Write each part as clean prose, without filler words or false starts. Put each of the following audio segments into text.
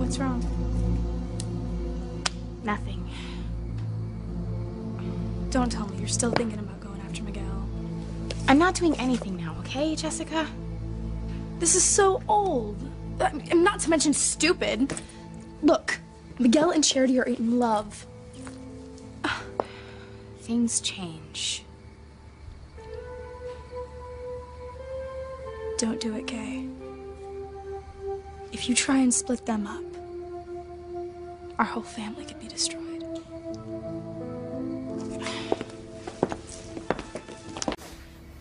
What's wrong? Nothing. Don't tell me you're still thinking about going after Miguel. I'm not doing anything now, okay, Jessica? This is so old. And not to mention stupid. Look, Miguel and Charity are in love. Things change. Don't do it, Kay. If you try and split them up, our whole family could be destroyed.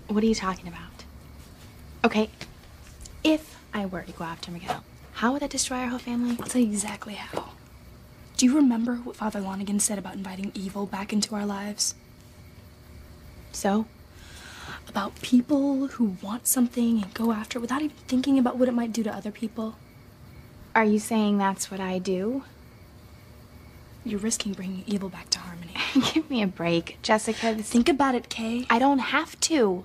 What are you talking about? Okay, if I were to go after Miguel, how would that destroy our whole family? I'll tell you exactly how. Do you remember what Father Lonigan said about inviting evil back into our lives? So? About people who want something and go after it without even thinking about what it might do to other people. Are you saying that's what I do? You're risking bringing evil back to Harmony. Give me a break, Jessica. Think about it, Kay. I don't have to.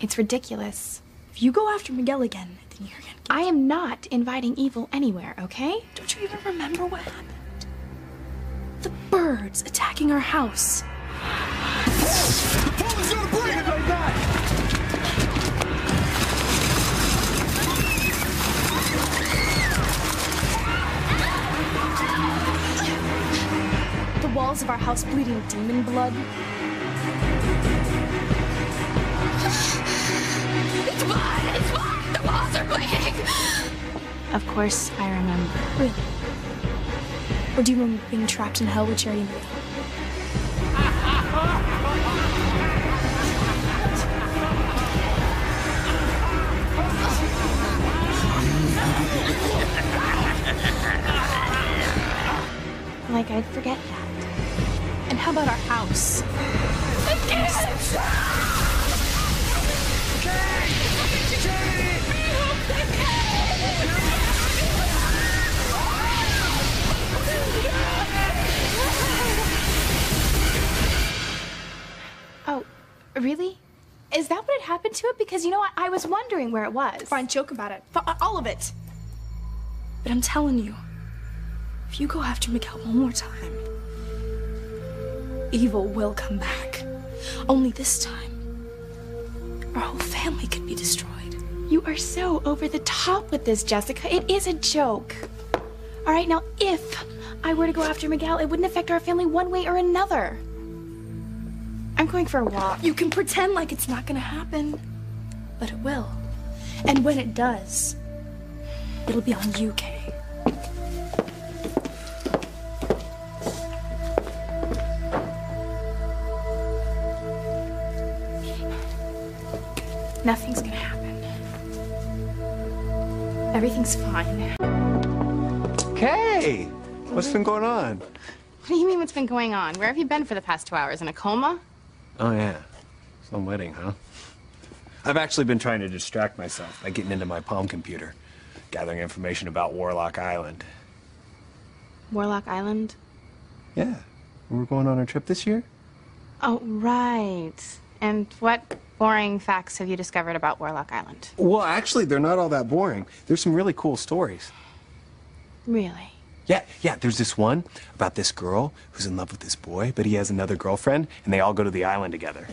It's ridiculous. If you go after Miguel again, then you're gonna get... I am not inviting evil anywhere, okay? Don't you even remember what happened? The birds attacking our house. The police gonna break it like that! The walls of our house bleeding demon blood. It's blood! It's blood! The walls are bleeding! Of course, I remember. Really? Or do you remember being trapped in hell with Charity and Miguel? Like I'd forget that. And how about our house? Oh, really? Is that what had happened to it? Because you know what? I was wondering where it was. Fine, joke about it. All of it. But I'm telling you, if you go after Miguel one more time, evil will come back. Only this time, our whole family could be destroyed. You are so over the top with this, Jessica. It is a joke. All right, now if I were to go after Miguel, it wouldn't affect our family one way or another. I'm going for a walk. You can pretend like it's not gonna happen, but it will. And when it does, it'll be on you, Kay. Nothing's gonna happen. Everything's fine. Kay! What's been going on? What do you mean what's been going on? Where have you been for the past 2 hours? In a coma? Oh, yeah. Some wedding, huh? I've actually been trying to distract myself by getting into my Palm computer, gathering information about Warlock Island. Warlock Island? Yeah. We're going on our trip this year? Oh, right. And what boring facts have you discovered about Warlock Island? Well, actually, they're not all that boring. There's some really cool stories. Really? Yeah, there's this one about this girl who's in love with this boy, but he has another girlfriend, and they all go to the island together.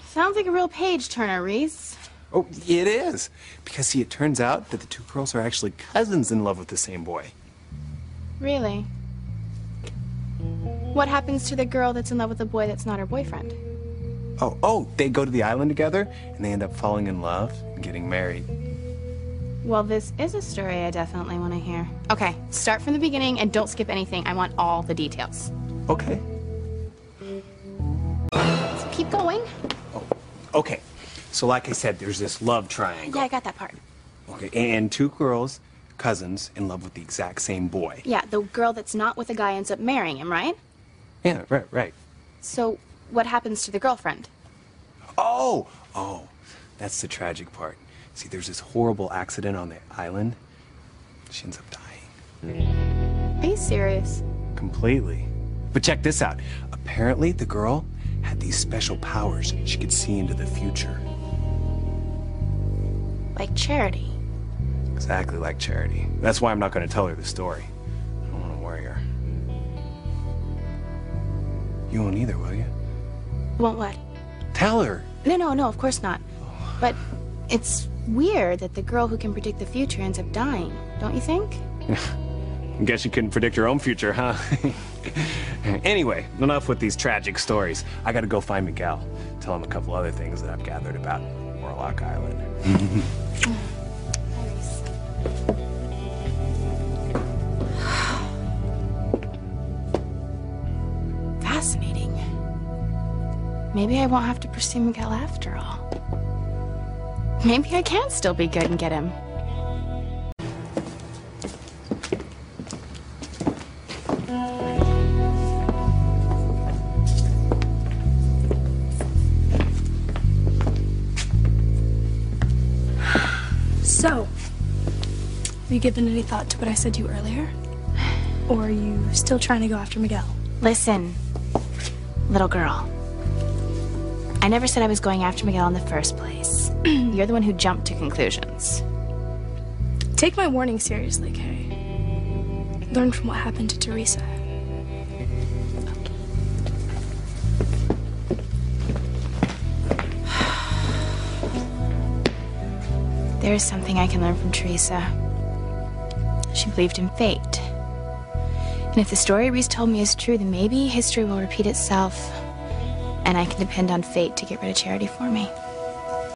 Sounds like a real page-turner, Reese. Oh, it is. Because, see, it turns out that the two girls are actually cousins in love with the same boy. Really? What happens to the girl that's in love with the boy that's not her boyfriend? Oh, they go to the island together, and they end up falling in love and getting married. Well, this is a story I definitely want to hear. Okay, start from the beginning and don't skip anything. I want all the details. Okay. So keep going. Oh, okay. So like I said, there's this love triangle. Yeah, I got that part. Okay, and two girls, cousins, in love with the exact same boy. Yeah, the girl that's not with the guy ends up marrying him, right? Yeah, right. So what happens to the girlfriend? Oh, that's the tragic part. See, there's this horrible accident on the island. She ends up dying. Are you serious? Completely. But check this out. Apparently, the girl had these special powers. She could see into the future. Like Charity. Exactly like Charity. That's why I'm not going to tell her the story. You won't either, will you? Won't what? Tell her. No, of course not. But it's weird that the girl who can predict the future ends up dying, don't you think? I guess you couldn't predict your own future, huh? Anyway, enough with these tragic stories. I gotta go find Miguel. Tell him a couple other things that I've gathered about Warlock Island. Fascinating. Maybe I won't have to pursue Miguel after all. Maybe I can still be good and get him. So, have you given any thought to what I said to you earlier? Or are you still trying to go after Miguel? Listen, little girl. I never said I was going after Miguel in the first place. You're the one who jumped to conclusions. Take my warning seriously, Kay. Learn from what happened to Teresa. There is something I can learn from Teresa. She believed in fate. And if the story Reese told me is true, then maybe history will repeat itself, and I can depend on fate to get rid of Charity for me.